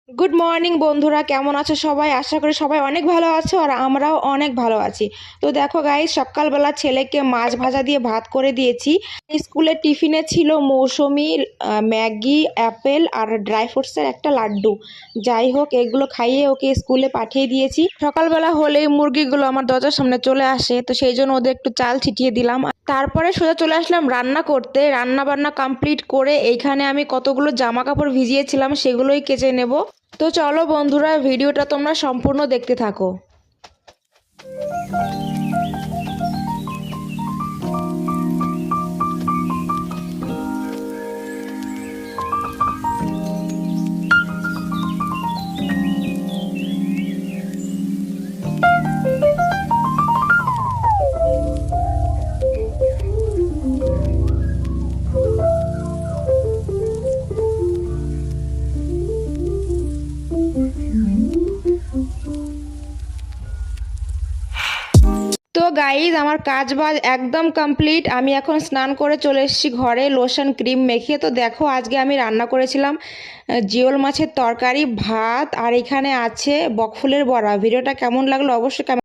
Good morning বন্ধুরা, কেমন আছো সবাই? আশা করি সবাই অনেক ভালো আছো আর আমরাও অনেক ভালো আছি। তো দেখো গাইস, সকালবেলা ছেলেকে মাছ ভাজা দিয়ে ভাত করে দিয়েছি। স্কুলে টিফিনে ছিল মৌসুমি, ম্যাগি, অ্যাপেল আর ড্রাই ফ্রুটসের একটা লাড্ডু। যাই হোক, এগুলো খাইয়ে ওকে স্কুলে পাঠিয়ে দিয়েছি। সকালবেলা হলেই মুরগিগুলো আমার দরজার সামনে চলে আসে, তো সেই জন্য ওদের একটু চাল ছিটিয়ে দিলাম। তারপরে সোজা চলে আসলাম রান্না করতে। রান্না বান্না কমপ্লিট করে এইখানে আমি কতগুলো জামা কাপড় ভিজিয়েছিলাম সেগুলোই কেচে নেব। তো চলো বন্ধুরা, ভিডিওটা তোমরা সম্পূর্ণ দেখতে থাকো। তো গাইজ, আমার কাজ বাজ একদম কমপ্লিট। আমি এখন স্নান করে চলে এসেছি ঘরে লোশন ক্রিম মেখে। তো দেখো, আজকে আমি রান্না করেছিলাম জিওল মাছের তরকারি, ভাত, আর এখানে আছে বকফুলের বড়া। ভিডিওটা কেমন লাগলো অবশ্যই